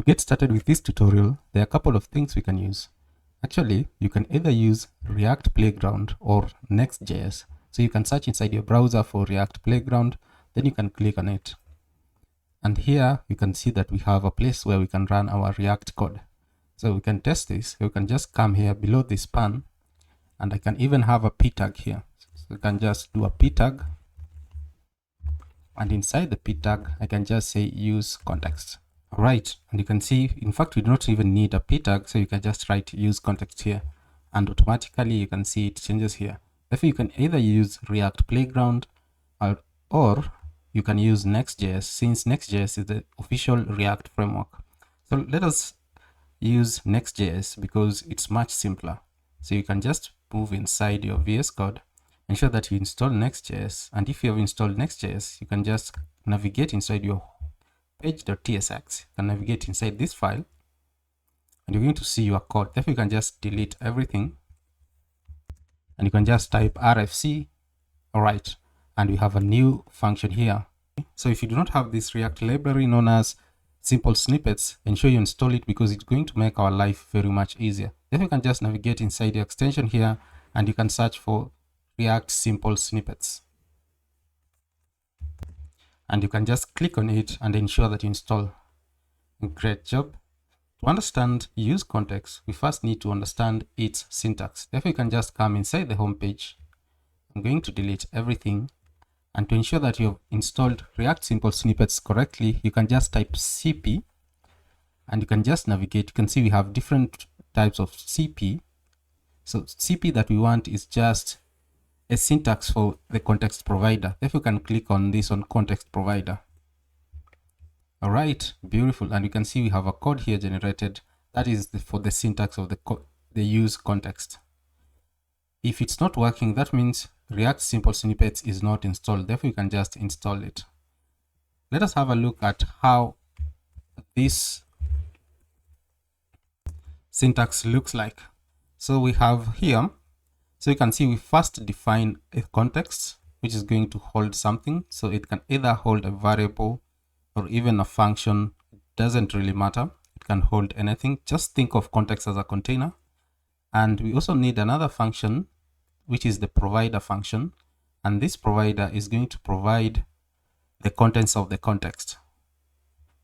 To get started with this tutorial, there are a couple of things we can use. Actually, you can either use React Playground or Next.js. So you can search inside your browser for React Playground, then you can click on it. And here you can see that we have a place where we can run our React code. So we can test this. You can just come here below this span, and I can even have a p tag here. So you can just do a p tag, and inside the p tag, I can just say use context. All right, and you can see, in fact, we do not even need a p tag, so you can just write use context here, and automatically you can see it changes here. Therefore, you can either use React Playground or you can use Next.js, since Next.js is the official React framework. So let us use Next.js because it's much simpler. So you can just move inside your VS Code, ensure that you install Next.js, and if you have installed Next.js, you can just navigate inside your page.tsx. You can navigate inside this file, and you're going to see your code. Therefore, you can just delete everything, and you can just type RFC. All right, and we have a new function here. So if you do not have this React library known as Simple Snippets, ensure you install it because it's going to make our life very much easier. Then you can just navigate inside the extension here, and you can search for React Simple Snippets. And you can just click on it and ensure that you install. Great job. To understand use context, we first need to understand its syntax. Therefore, you can just come inside the home page. I'm going to delete everything. And to ensure that you've installed React Simple Snippets correctly, you can just type CP, and you can just navigate. You can see we have different types of CP. So CP that we want is just a syntax for the context provider. Therefore, you can click on this on context provider. All right, beautiful. And you can see we have a code here generated that is for the syntax of the use context. If it's not working, that means React Simple Snippets is not installed. Therefore, you can just install it. Let us have a look at how this syntax looks like. So we have here, so you can see we first define a context, which is going to hold something. So it can either hold a variable or even a function. It doesn't really matter. It can hold anything. Just think of context as a container. And we also need another function, which is the provider function. And this provider is going to provide the contents of the context.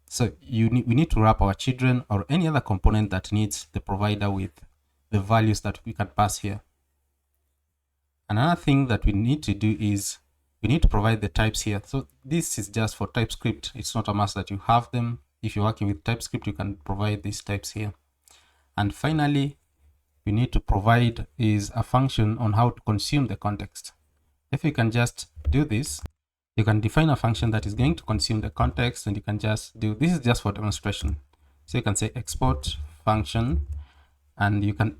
So we need to wrap our children or any other component that needs the provider with the values that we can pass here. Another thing that we need to do is we need to provide the types here. So this is just for TypeScript. It's not a must that you have them. If you're working with TypeScript, you can provide these types here. And finally, we need to provide is a function on how to consume the context. If you can just do this, you can define a function that is going to consume the context, and you can just do, this is just for demonstration. So you can say export function, and you can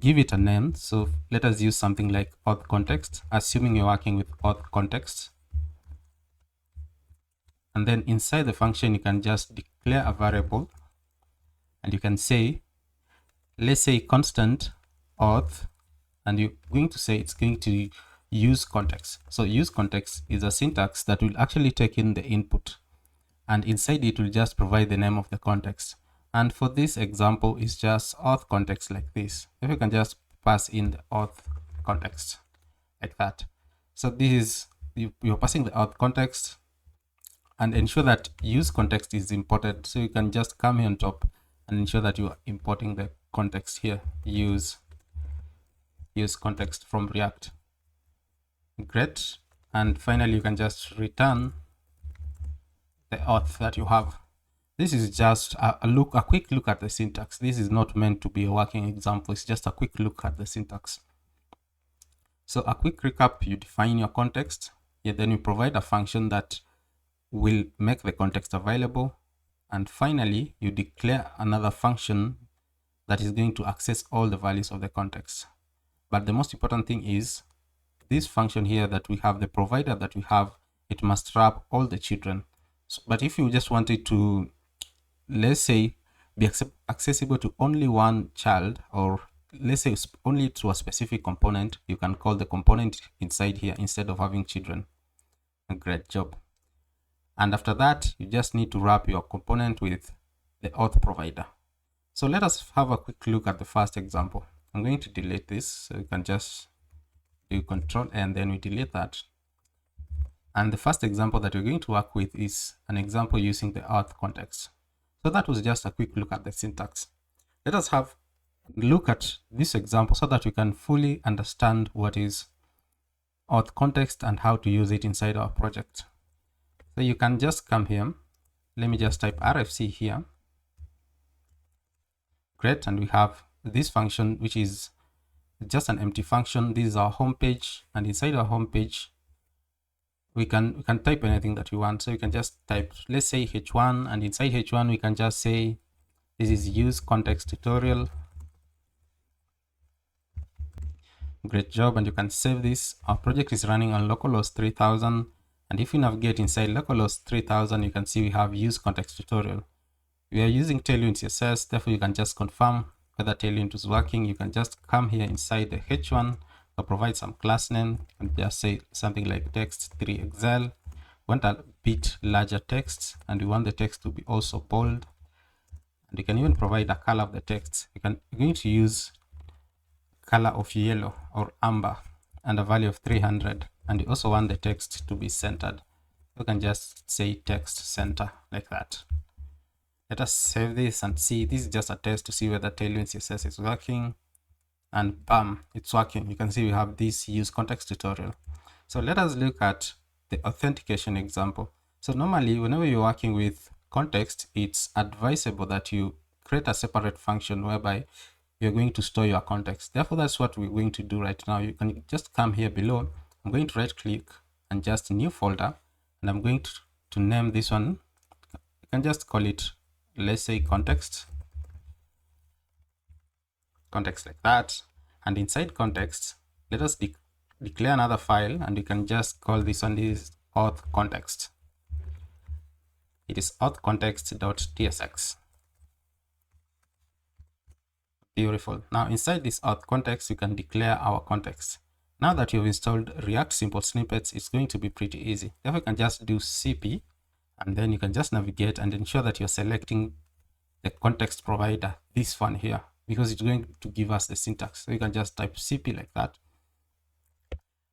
give it a name. So let us use something like auth context, assuming you're working with auth context. And then inside the function, you can just declare a variable, and you can say, let's say constant auth, and you're going to say it's going to use context. So use context is a syntax that will actually take in the input, and inside it will just provide the name of the context. And for this example, it's just auth context like this. If you can just pass in the auth context like that. So this is, you're passing the auth context, and ensure that use context is imported. So you can just come here on top and ensure that you are importing the context here, use context from React. Great. And finally, you can just return the auth that you have. This is just a quick look at the syntax. This is not meant to be a working example. It's just a quick look at the syntax. So a quick recap: you define your context, then you provide a function that will make the context available, and finally you declare another function that is going to access all the values of the context. But the most important thing is this function here that we have, the provider that we have, it must wrap all the children. So, but if you just wanted to, let's say, be accessible to only one child, or let's say only to a specific component, you can call the component inside here instead of having children. A great job. And after that, you just need to wrap your component with the auth provider. So let us have a quick look at the first example. I'm going to delete this, so you can just do Control and then we delete that. And the first example that we're going to work with is an example using the auth context. So that was just a quick look at the syntax. Let us have a look at this example so that we can fully understand what is auth context and how to use it inside our project. So you can just come here. Let me just type RFC here. Great, and we have this function, which is just an empty function. This is our home page, and inside our home page, we can type anything that you want. So you can just type, let's say h1, and inside h1 we can just say this is useContext tutorial. Great job, and you can save this. Our project is running on localhost 3000, and if you navigate inside localhost 3000, you can see we have useContext tutorial. We are using Tailwind CSS, therefore you can just confirm whether Tailwind is working. You can just come here inside the h1, so provide some class name and just say something like text3 excel. Want a bit larger text, and we want the text to be also bold, and you can even provide a color of the text. You're going to use color of yellow or amber and a value of 300, and you also want the text to be centered. You can just say text center like that. Let us save this and see. This is just a test to see whether Tailwind CSS is working, and bam, it's working. You can see we have this useContext tutorial. So let us look at the authentication example. So normally, whenever you're working with context, it's advisable that you create a separate function whereby you're going to store your context. Therefore, that's what we're going to do right now. You can just come here below. I'm going to right click and just new folder, and I'm going to name this one. You can just call it, let's say context like that. And inside context, let us declare another file, and you can just call this one is auth context. It is authcontext.tsx. Beautiful. Now inside this auth context, you can declare our context. Now that you've installed React Simple Snippets, it's going to be pretty easy. Therefore, you can just do cp, and then you can just navigate and ensure that you're selecting the context provider, this one here, because it's going to give us the syntax. So you can just type cp like that.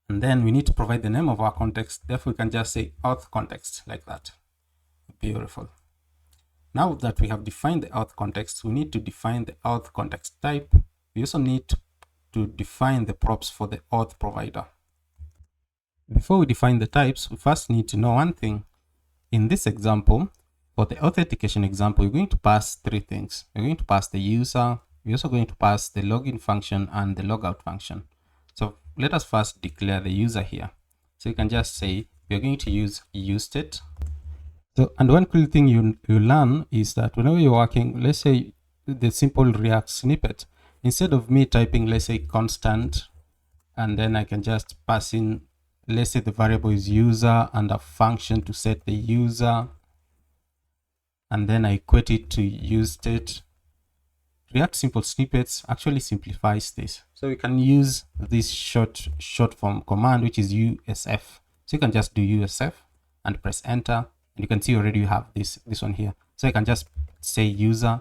And then we need to provide the name of our context. Therefore, we can just say auth context like that. Beautiful. Now that we have defined the auth context, we need to define the auth context type. We also need to define the props for the auth provider. Before we define the types, we first need to know one thing. In this example, for the authentication example, we're going to pass three things. We're going to pass the user, we're also going to pass the login function and the logout function. So let us first declare the user here. So you can just say we're going to use useState. So, and one cool thing you learn is that whenever you're working, let's say the simple React snippet, instead of me typing, let's say constant, and then I can just pass in, let's say the variable is user and a function to set the user, and then I equate it to useState. React Simple Snippets actually simplifies this. So we can use this short form command, which is USF. So you can just do USF and press enter. And you can see already you have this one here. So I can just say user,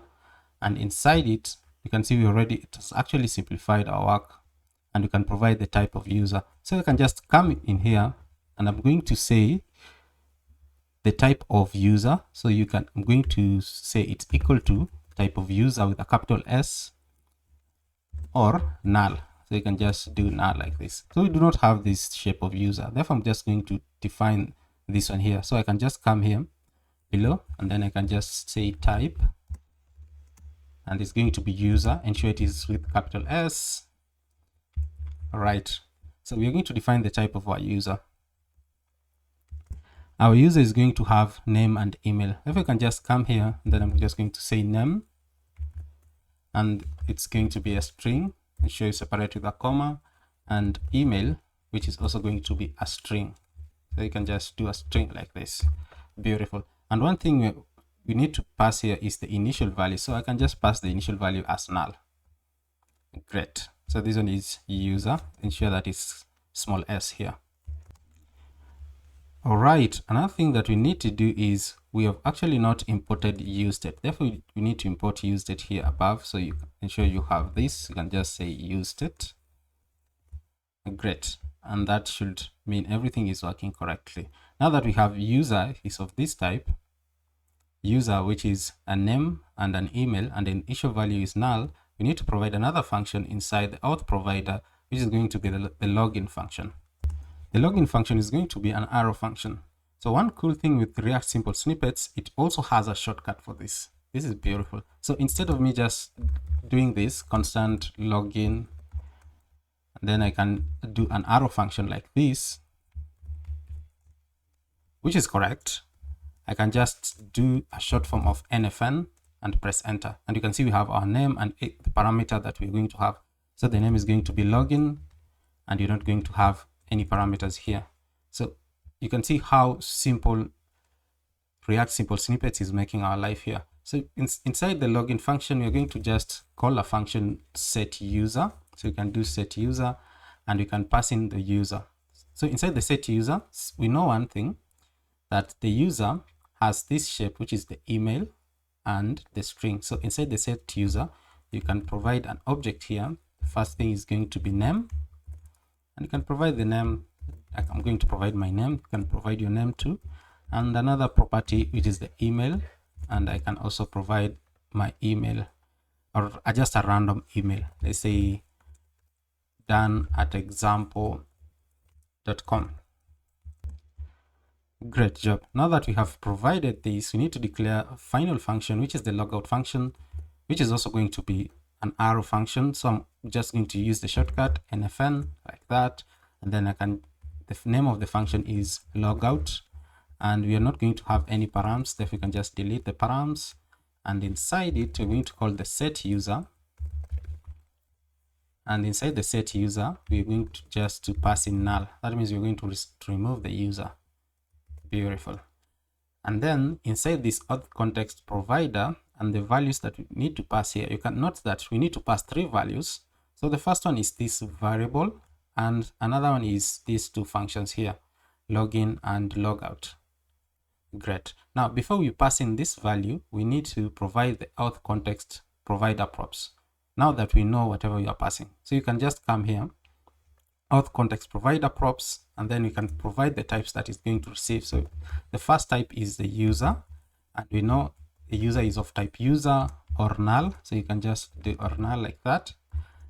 and inside it, you can see it has actually simplified our work, and you can provide the type of user. So you can just come in here, and I'm going to say the type of user. So I'm going to say it's equal to type of user with a capital S or null. So you can just do null like this. So we do not have this shape of user. Therefore, I'm just going to define this one here. So I can just come here below, and then I can just say type, and it's going to be user. Ensure it is with capital S. All right. So we're going to define the type of our user. Our user is going to have name and email. If I can just come here, then I'm just going to say name, and it's going to be a string. Ensure you separate with a comma, and email, which is also going to be a string. So you can just do a string like this. Beautiful. And one thing we need to pass here is the initial value. So I can just pass the initial value as null. Great. So this one is user. Ensure that it's small s here. All right, another thing that we need to do is we have actually not imported useState. Therefore, we need to import useState here above. So you can ensure you have this. You can just say useState. Great. And that should mean everything is working correctly. Now that we have user is of this type, user, which is a name and an email, and an issue value is null, we need to provide another function inside the auth provider, which is going to be the login function. The login function is going to be an arrow function. So one cool thing with React Simple Snippets, it also has a shortcut for this. This is beautiful. So instead of me just doing this constant login, then I can do an arrow function like this, which is correct. I can just do a short form of NFN and press enter. And you can see we have our name and the parameter that we're going to have. So the name is going to be login, and you're not going to have any parameters here. So you can see how simple React Simple Snippets is making our life here. So inside the login function, we're going to just call a function set user. So you can do set user, and you can pass in the user. So inside the set user, we know one thing, that the user has this shape, which is the email and the string. So inside the set user, you can provide an object here. The first thing is going to be name, and you can provide the name. Like I'm going to provide my name. You can provide your name too, and another property, which is the email, and I can also provide my email, or just a random email. Let's say dan@example.com. Great job. Now that we have provided this, we need to declare a final function, which is the logout function, which is also going to be an arrow function. So I'm just going to use the shortcut NFN like that, and then the name of the function is logout, and we are not going to have any params. Therefore, we can just delete the params, and inside it, we're going to call the set user. And inside the set user, we're going to just pass in null. That means we're going to remove the user. Beautiful. And then inside this auth context provider and the values that we need to pass here, you can note that we need to pass 3 values. So the first one is this variable, and another one is these 2 functions here, login and logout. Great. Now, before we pass in this value, we need to provide the auth context provider props. Now that we know whatever you are passing, so you can just come here, auth context provider props, and then we can provide the types that is going to receive. So the first type is the user, and we know the user is of type user or null, so you can just do or null like that.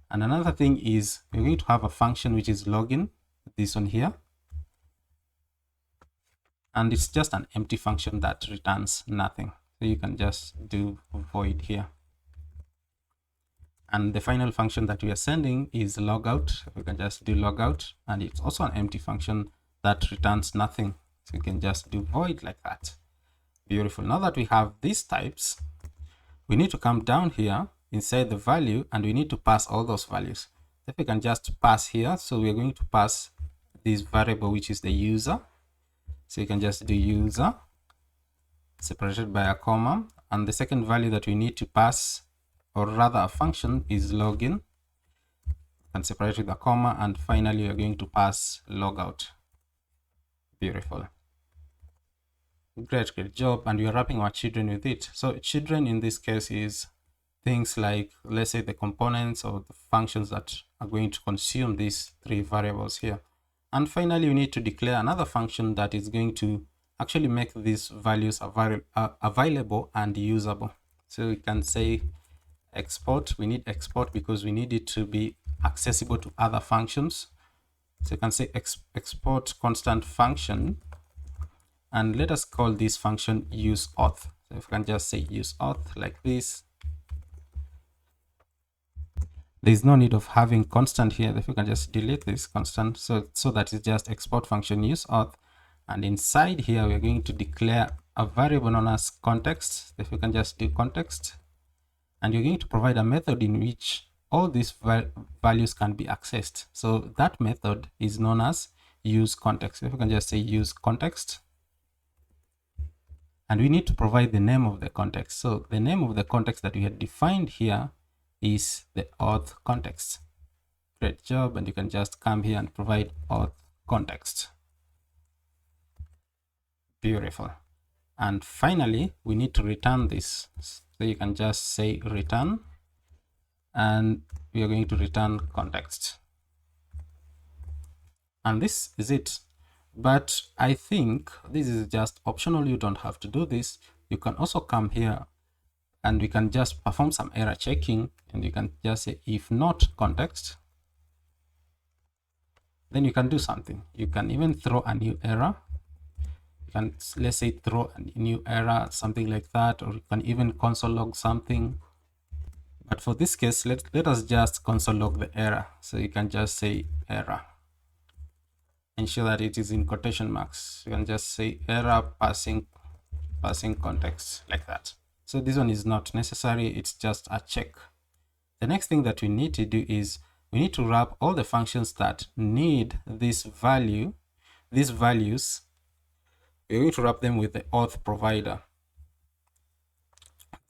And another thing is we're going to have a function which is login, this one here, and it's just an empty function that returns nothing. So you can just do void here. And the final function that we are sending is logout. We can just do logout, and it's also an empty function that returns nothing. So you can just do void like that. Beautiful. Now that we have these types, we need to come down here inside the value, and we need to pass all those values. If we can just pass here, so we're going to pass this variable, which is the user. So you can just do user separated by a comma, and the second value that we need to pass, or rather a function, is login, and separate with a comma, and finally we're going to pass logout. Beautiful. Great job. And we are wrapping our children with it. So children in this case is things like, let's say, the components or the functions that are going to consume these 3 variables here. And finally, we need to declare another function that is going to actually make these values available and usable. So we can say export. We need export because we need it to be accessible to other functions. So you can say export constant function, and let us call this function useAuth. So if we can just say useAuth like this, there's no need of having constant here. If we can just delete this constant, so that it's just export function useAuth, and inside here we're going to declare a variable known as context. If we can just do context, and you're going to provide a method in which all these values can be accessed. So that method is known as useContext. If we can just say useContext, and we need to provide the name of the context. So the name of the context that we had defined here is the auth context. Great job. And you can just come here and provide auth context. Beautiful. And finally, we need to return this. So you can just say return, and we are going to return context. And this is it. But I think this is just optional. You don't have to do this. You can also come here and we can just perform some error checking, and you can just say if not context, then you can do something. You can even throw a new error. You can, let's say, throw a new error, something like that, or you can even console log something. But for this case, let us just console log the error. So you can just say error. Ensure that it is in quotation marks. You can just say error passing context, like that. So this one is not necessary, it's just a check. The next thing that we need to do is we need to wrap all the functions that need this value, these values. We're going to wrap them with the auth provider,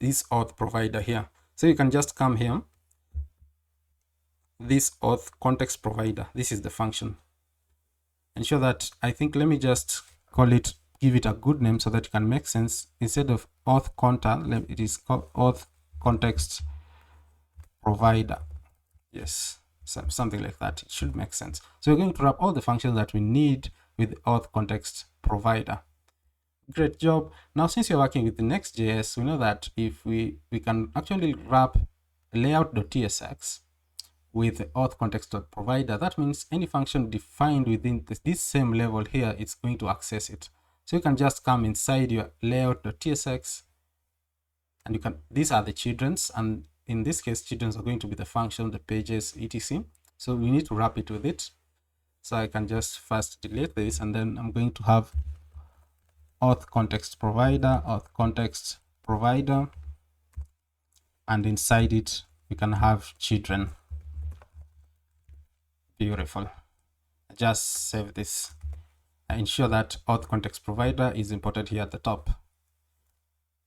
this auth provider here. So you can just come here, this auth context provider, this is the function. Ensure that, I think, let me just call it, give it a good name so that it can make sense. Instead of auth content, it is called auth context provider. Yes, something like that. It should make sense. So we're going to wrap all the functions that we need with the auth context provider. Great job. Now, since you're working with the Next.js, we know that if we can actually wrap layout.tsx with the auth context provider, that means any function defined within this same level here, it's going to access it. So you can just come inside your layout.tsx, and you can, these are the children's, and in this case, children's are going to be the function, the pages, etc. So we need to wrap it with it. So I can just first delete this, and then I'm going to have auth context provider, and inside it we can have children. Beautiful. Just save this. Ensure that auth context provider is imported here at the top.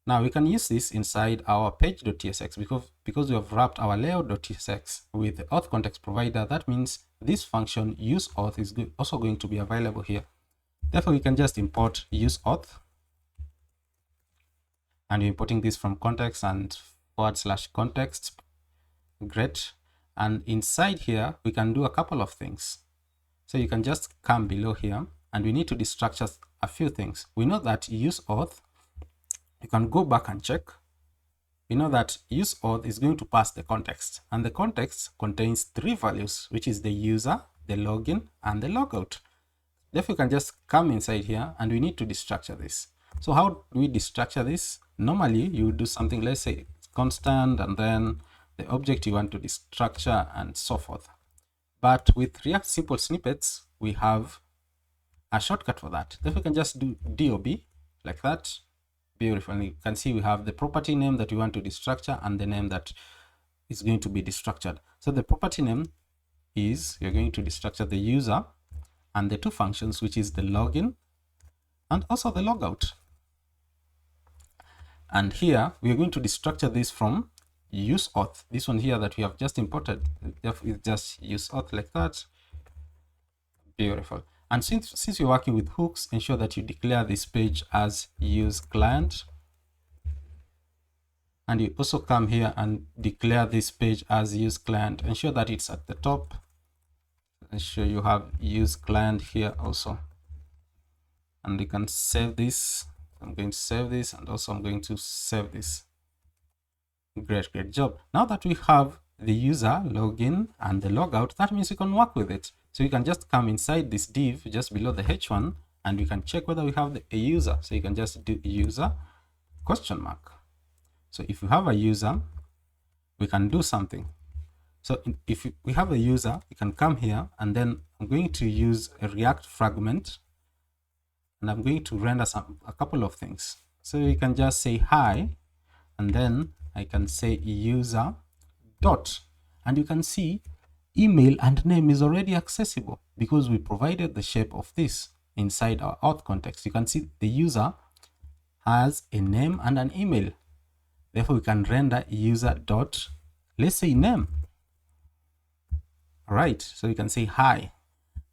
Now we can use this inside our page.tsx because we have wrapped our layout.tsx with the auth context provider. That means this function useAuth is also going to be available here. Therefore, we can just import useAuth, and we're importing this from context and /context. Great. And inside here, we can do a couple of things. So you can just come below here, and we need to destructure a few things. We know that useAuth, you can go back and check. We know that useAuth is going to pass the context, and the context contains 3 values, which is the user, the login, and the logout. Therefore, you can just come inside here, and we need to destructure this. So how do we destructure this? Normally, you would do something, let's say constant, and then the object you want to destructure, and so forth. But with React Simple Snippets, we have a shortcut for that. Therefore, we can just do DOB like that. Beautiful. And you can see we have the property name that we want to destructure and the name that is going to be destructured. So the property name is, you're going to destructure the user and the 2 functions, which is the login and also the logout. And here we are going to destructure this from useAuth. This one here that we have just imported is just useAuth like that. Beautiful. And since you're working with hooks, ensure that you declare this page as useClient. And you also come here and declare this page as useClient. Ensure that it's at the top. Ensure you have useClient here also. And you can save this. I'm going to save this, and also I'm going to save this. Great job. Now that we have the user, login, and the logout, that means we can work with it. So you can just come inside this div just below the h1, and we can check whether we have a user. So you can just do user ? So if you have a user, we can do something. So if we have a user, we can come here, and then I'm going to use a React fragment, and I'm going to render a couple of things. So you can just say hi, and then I can say user dot, and you can see email and name is already accessible because we provided the shape of this inside our auth context. You can see the user has a name and an email. Therefore, we can render user dot, let's say, name. All right, so you can say hi.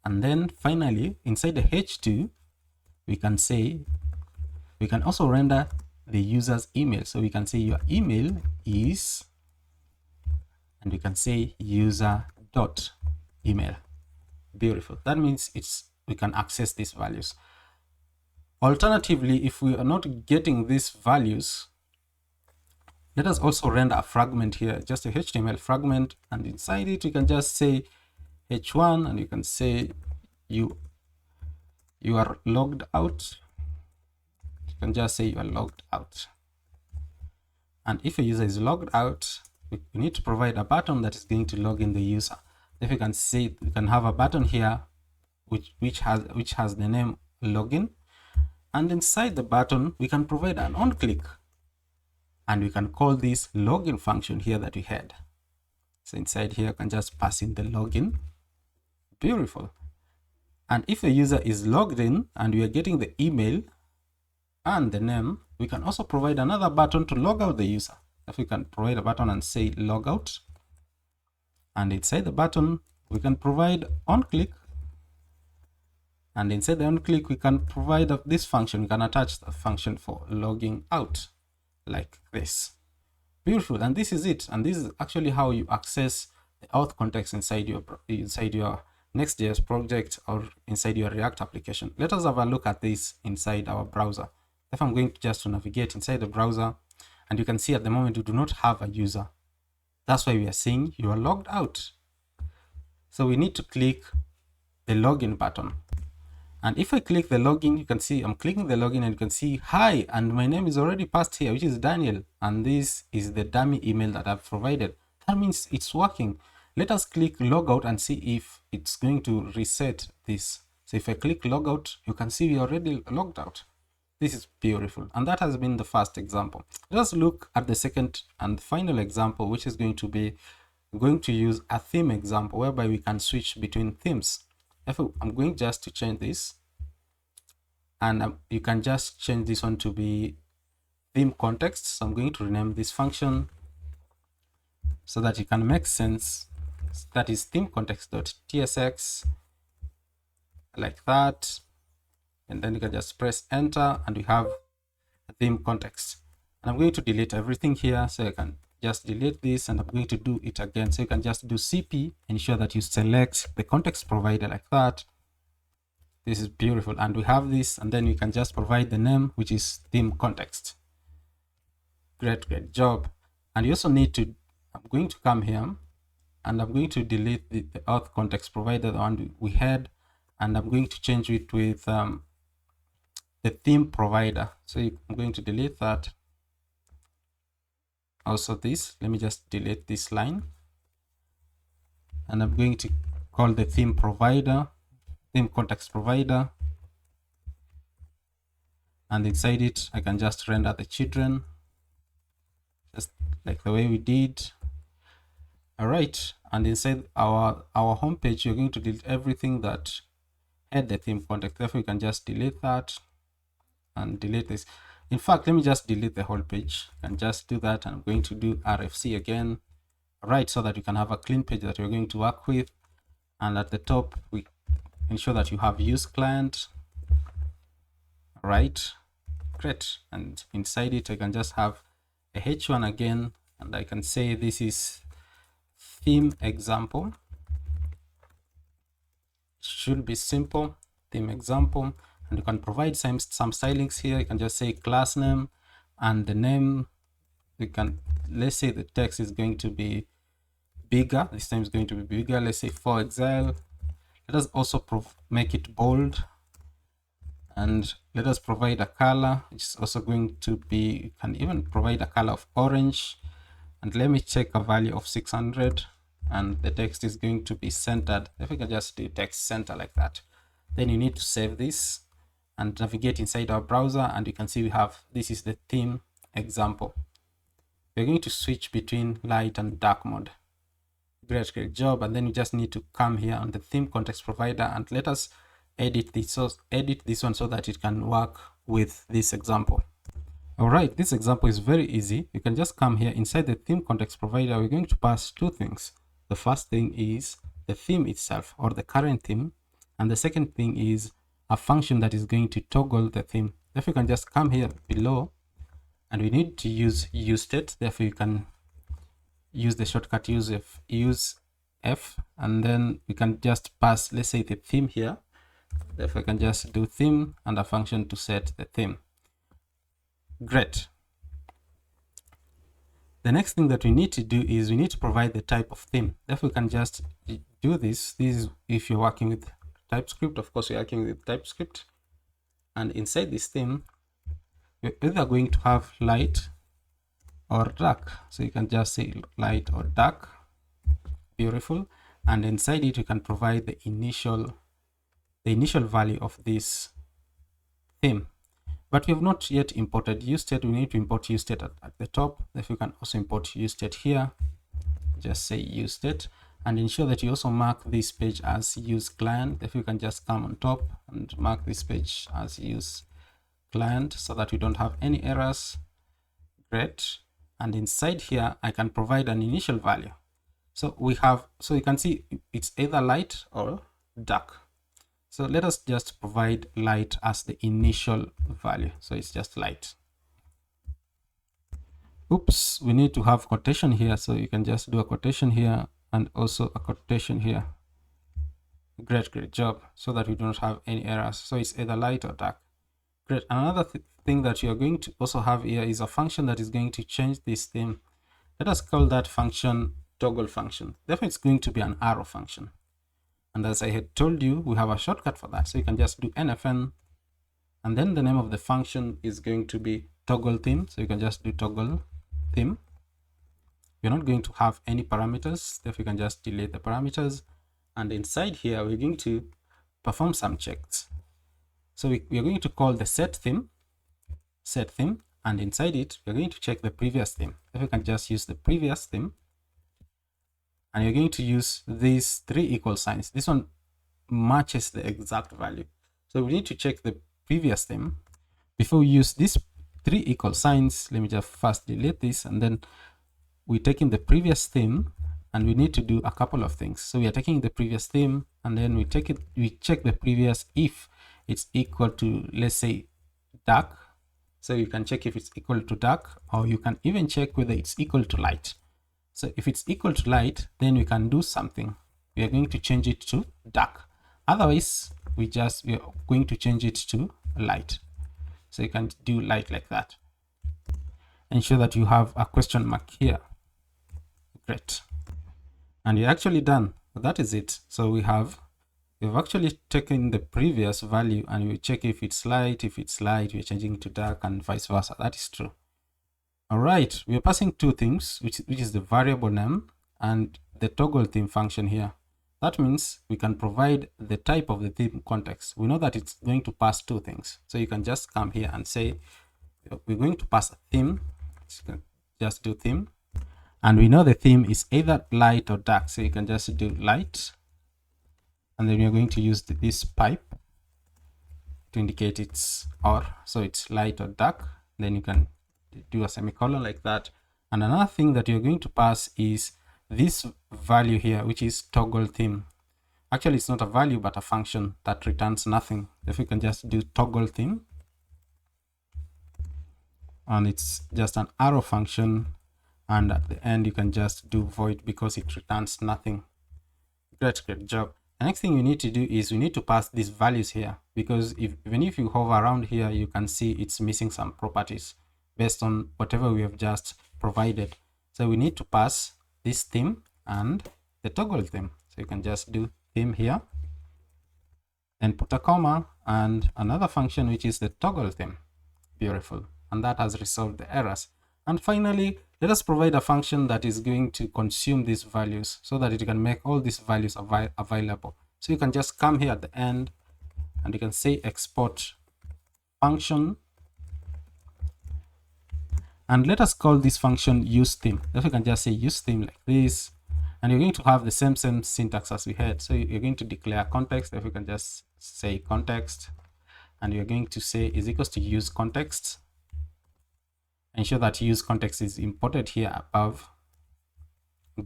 And then finally, inside the h2, we can say We can also render the user's email. So we can say your email is, and we can say user.email. Beautiful. That means we can access these values. Alternatively, if we are not getting these values, let us also render a fragment here, just a HTML fragment, and inside it you can just say h1, and you can say you are logged out. You can just say you are logged out. And if a user is logged out, we need to provide a button that is going to log in the user. If you can see, you can have a button here which has the name login, and inside the button we can provide an on click, and we can call this login function here that we had. So inside here, you can just pass in the login. Beautiful. And if the user is logged in and we are getting the email and the name, we can also provide another button to log out the user. If we can provide a button and say logout, and inside the button we can provide on click, and inside the on click we can provide this function. We can attach the function for logging out like this. Beautiful. And this is it. And this is actually how you access the auth context inside your Next.js project or inside your React application. Let us have a look at this inside our browser. If I'm going to navigate inside the browser, and you can see at the moment we do not have a user. That's why we are saying you are logged out. So we need to click the login button. And if I click the login, you can see I'm clicking the login, and you can see hi, and my name is already passed here, which is Daniel, and this is the dummy email that I've provided. That means it's working. Let us click logout and see if it's going to reset this. So if I click logout, you can see we already logged out. This is beautiful. And that has been the first example. Let us look at the second and final example, which is going to use a theme example whereby we can switch between themes. I'm going just to change this, and you can just change this one to be theme context. So I'm going to rename this function so that it can make sense. That is theme context.tsx, like that, and then you can just press enter, and we have a theme context. And I'm going to delete everything here, so I can just delete this, and I'm going to do it again. So you can just do cp, ensure that you select the context provider like that. This is beautiful. And we have this, and then you can just provide the name, which is theme context. Great job. And you also need to, I'm going to come here, and I'm going to delete the auth context provider, the one we had, and I'm going to change it with the theme provider. So I'm going to delete that. Also this, let me just delete this line, and I'm going to call the theme provider, theme context provider, and inside it I can just render the children just like the way we did. All right, and inside our homepage, you're going to delete everything that had the theme context. Therefore, you can just delete that and delete this. In fact, let me just delete the whole page and just do that. And I'm going to do RFC again, right, so that you can have a clean page that you're going to work with. And at the top, we ensure that you have use client, right? Great. And inside it, I can just have a H1 again, and I can say this is theme example. Should be simple, theme example. And you can provide some stylings here. You can just say class name and the name. You can, let's say the text is going to be bigger. This time is going to be bigger. Let's say for exile. Let us also make it bold. And let us provide a color, which is also going to be, you can even provide a color of orange. And let me check a value of 600. And the text is going to be centered. If we can just do text center like that. Then you need to save this and navigate inside our browser, and you can see we have, this is the theme example. We're going to switch between light and dark mode. Great job. And then you just need to come here on the theme context provider, and let us edit this one so that it can work with this example. All right, this example is very easy. You can just come here inside the theme context provider. We're going to pass two things. The first thing is the theme itself, or the current theme, and the second thing is a function that is going to toggle the theme. Therefore, you can just come here below, and we need to use useState. Therefore, you can use the shortcut use F, and then we can just pass, let's say, the theme here. Therefore, I can just do theme and a function to set the theme. Great. The next thing that we need to do is we need to provide the type of theme. Therefore, we can just do this. This is if you're working with TypeScript. Of course, we're working with TypeScript. And inside this theme, we're either going to have light or dark. So you can just say light or dark. Beautiful. And inside it, you can provide the initial value of this theme. But we have not yet imported useState. We need to import useState at the top. If you can also import useState here, just say useState, and ensure that you also mark this page as useClient. If you can just come on top and mark this page as useClient so that we don't have any errors. Great. And inside here, I can provide an initial value. So you can see it's either light or dark. So let us just provide light as the initial value. So it's just light. Oops, we need to have quotation here. So you can just do a quotation here and also a quotation here. Great job. So that we don't have any errors. So it's either light or dark. Great. Another thing that you're going to also have here is a function that is going to change this theme. Let us call that function toggle function. Therefore, it's going to be an arrow function. And as I had told you, we have a shortcut for that. So you can just do nfn, and then the name of the function is going to be toggle theme. So you can just do toggle theme. You're not going to have any parameters. Therefore, you can just delete the parameters. And inside here, we're going to perform some checks. So we are going to call the set theme, and inside it, we're going to check the previous theme. If you can just use the previous theme, and you're going to use these 3 equal signs. This one matches the exact value. So we need to check the previous theme. Before we use these 3 equal signs, let me just first delete this, and then we take in the previous theme, and we need to do a couple of things. So we are taking the previous theme, and then we check the previous if it's equal to, let's say, dark. So you can check if it's equal to dark, or you can even check whether it's equal to light. So if it's equal to light, then we can do something. We are going to change it to dark. Otherwise, we are going to change it to light. So you can do light like that. Ensure that you have a question mark here. Great. And you're actually done. That is it. So we've actually taken the previous value, and we check if it's light. If it's light, we're changing to dark, and vice versa. That is true. All right, we are passing 2 things, which is the variable name and the toggle theme function here. That means we can provide the type of the theme context. We know that it's going to pass 2 things. So you can just come here and say, we're going to pass a theme. So you can just do theme. And we know the theme is either light or dark. So you can just do light. And then we're going to use this pipe to indicate it's or. So it's light or dark. Then you can do a semicolon like that. And another thing that you're going to pass is this value here, which is toggle theme. Actually, it's not a value, but a function that returns nothing. If you can just do toggle theme, and it's just an arrow function, and at the end you can just do void because it returns nothing. Great job. The next thing you need to do is we need to pass these values here, because even if you hover around here, you can see it's missing some properties based on whatever we have just provided. So we need to pass this theme and the toggle theme. So you can just do theme here and put a comma and another function, which is the toggle theme. Beautiful. And that has resolved the errors. And finally, let us provide a function that is going to consume these values so that it can make all these values available. So you can just come here at the end and you can say export function. And let us call this function useTheme. If you can just say useTheme like this, and you're going to have the same syntax as we had. So you're going to declare context. If you can just say context, and you're going to say is equals to useContext. Ensure that useContext is imported here above.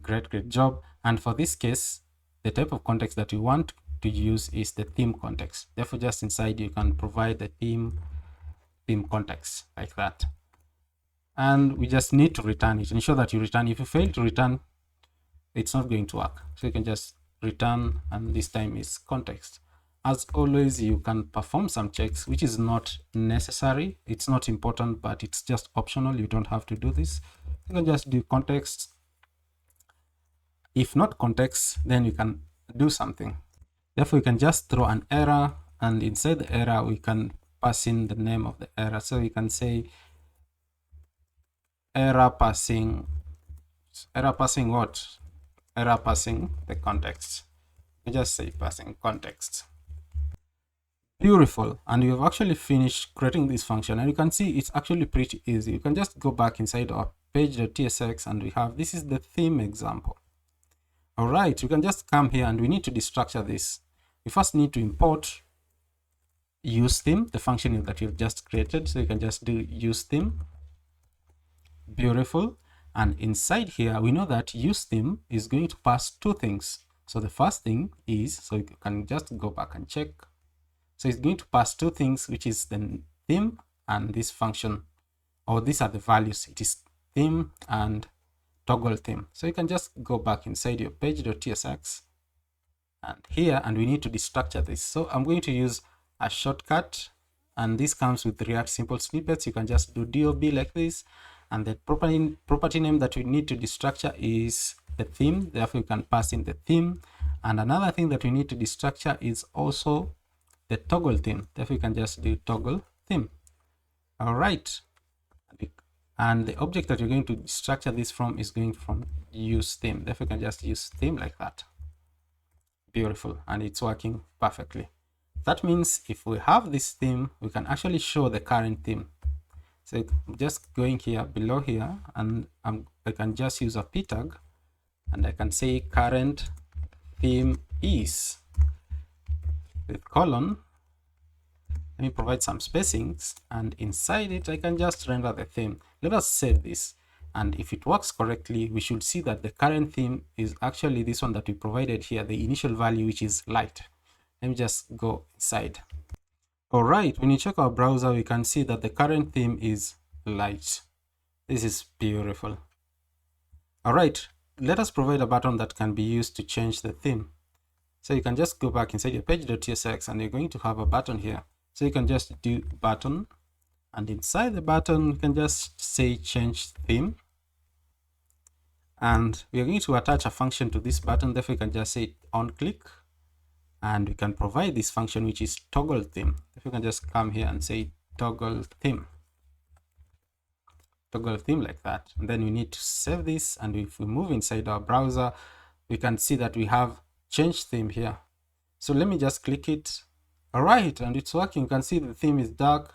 Great job. And for this case, the type of context that you want to use is the theme context. Therefore, just inside you can provide the theme theme context like that. And we just need to return it. Ensure that you return. If you fail to return, it's not going to work. So you can just return, and this time is context. As always, you can perform some checks, which is not necessary. It's not important, but it's just optional. You don't have to do this. You can just do context. If not context, then you can do something. Therefore, you can just throw an error, and inside the error, we can pass in the name of the error. So you can say error passing what? Error passing the context. You just say passing context. Beautiful. And you've actually finished creating this function, and you can see it's actually pretty easy. You can just go back inside our page.tsx, and we have, this is the theme example. All right, you can just come here, and we need to destructure this. We first need to import useTheme, the function that you've just created. So you can just do useTheme. Beautiful. And inside here, we know that useTheme is going to pass two things. So the first thing is, so you can just go back and check. So it's going to pass two things, which is the theme and this function, or these are the values. It is theme and toggle theme. So you can just go back inside your page.tsx and here, and we need to destructure this. So I'm going to use a shortcut, and this comes with React Simple Snippets. You can just do dob like this, and the property name that we need to destructure is the theme. Therefore, you can pass in the theme. And another thing that we need to destructure is also the toggle theme. Therefore, you can just do toggle theme. All right. And the object that you're going to structure this from is going from use theme. Therefore, you can just use theme like that. Beautiful. And it's working perfectly. That means if we have this theme, we can actually show the current theme. So I'm just going here below here, and I can just use a p tag, and I can say current theme is with colon. Let me provide some spacings, and inside it I can just render the theme. Let us save this, and if it works correctly, we should see that the current theme is actually this one that we provided here, the initial value, which is light. Let me just go inside. All right, when you check our browser, we can see that the current theme is light. This is beautiful. All right, let us provide a button that can be used to change the theme. So you can just go back inside your page.tsx, and you're going to have a button here. So you can just do button, and inside the button, you can just say change theme. And we are going to attach a function to this button. Therefore, you can just say on click, and we can provide this function, which is toggle theme. If you can just come here and say toggle theme like that, and then we need to save this. And if we move inside our browser, we can see that we have change theme here. So let me just click it. All right, and it's working. You can see the theme is dark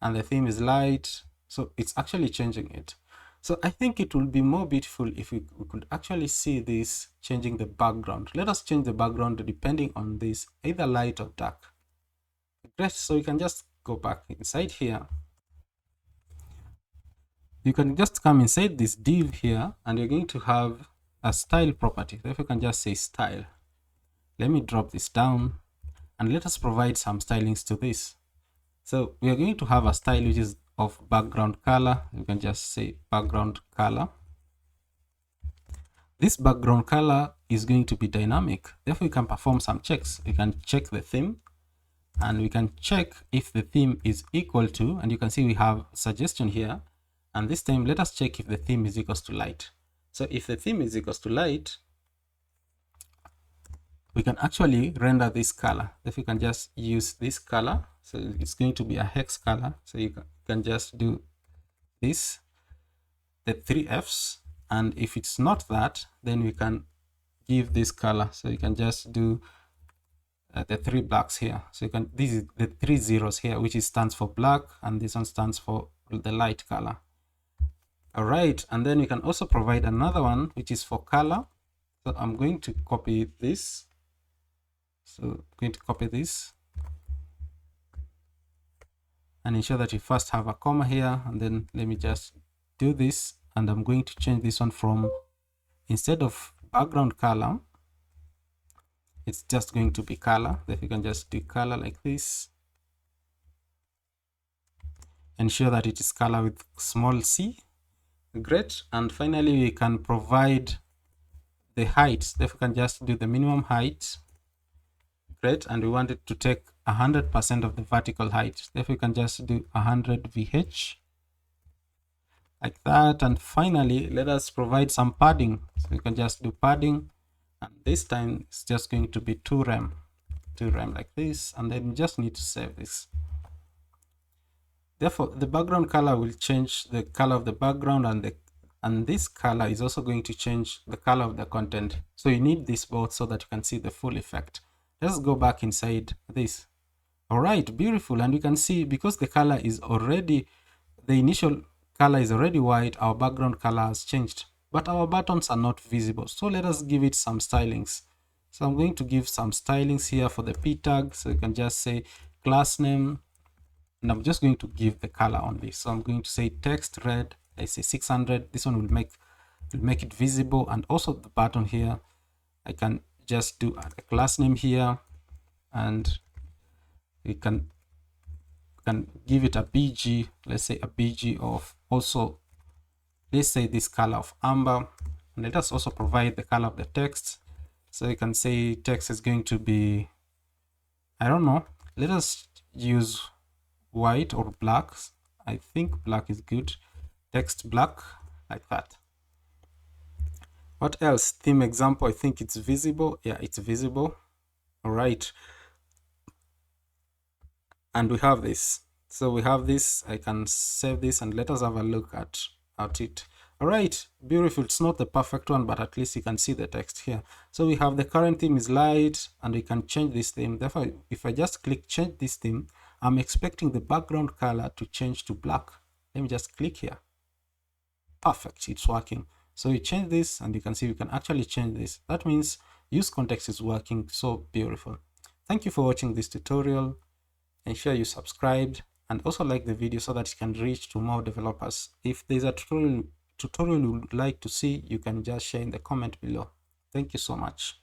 and the theme is light, so it's actually changing it. So I think it will be more beautiful if we could actually see this changing the background. Let us change the background depending on this, either light or dark. Great. So you can just go back inside here. You can just come inside this div here, and you're going to have a style property. Therefore, you can just say style. Let me drop this down, and let us provide some stylings to this. So we are going to have a style which is of background color. You can just say background color. This background color is going to be dynamic. Therefore, we can perform some checks. We can check the theme, and we can check if the theme is equal to, and you can see we have suggestion here. And this time, let us check if the theme is equals to light. So if the theme is equals to light, we can actually render this color. If you can just use this color, so it's going to be a hex color. So you can just do this, the 3 Fs, and if it's not that, then we can give this color. So you can just do the 3 blacks here. So you can, this is the 3 zeros here, which is stands for black, and this one stands for the light color. All right, and then we can also provide another one which is for color. So I'm going to copy this. So I'm going to copy this and ensure that you first have a comma here, and then let me just do this, and I'm going to change this one from, instead of background color, it's just going to be color. Then you can just do color like this. ensure that it is color with small c. Great. And finally, we can provide the height. Therefore, we can just do the minimum height. Great. And we want it to take 100% of the vertical height. Therefore, we can just do 100 VH like that. And finally, let us provide some padding. So we can just do padding. And this time it's just going to be 2 rem like this. And then we just need to save this. Therefore, the background color will change the color of the background, and this color is also going to change the color of the content. So you need this both so that you can see the full effect. Let's go back inside this. All right, beautiful. And you can see because the color is already, the initial color is already white, our background color has changed, but our buttons are not visible. So let us give it some stylings. So I'm going to give some stylings here for the p tag. So you can just say class name, and I'm just going to give the color on this. So I'm going to say text red, I say 600. This one will make it visible. And also the button here, I can just do a class name here, and we can give it a BG. Let's say a BG of also, let's say this color of amber. And let us also provide the color of the text. So you can say text is going to be, I don't know, let us use white or black. I think black is good. Text black, like that. What else? Theme example, I think it's visible. Yeah, it's visible. All right. And we have this. So we have this. I can save this and let us have a look at it. All right, beautiful. It's not the perfect one, but at least you can see the text here. So we have the current theme is light, and we can change this theme. Therefore, if I just click change this theme, I'm expecting the background color to change to black. Let me just click here. Perfect, it's working. So you change this, and you can see we can actually change this. That means useContext is working. So beautiful. Thank you for watching this tutorial. Ensure you subscribed and also like the video so that it can reach to more developers. If there's a tutorial you would like to see, you can just share in the comment below. Thank you so much.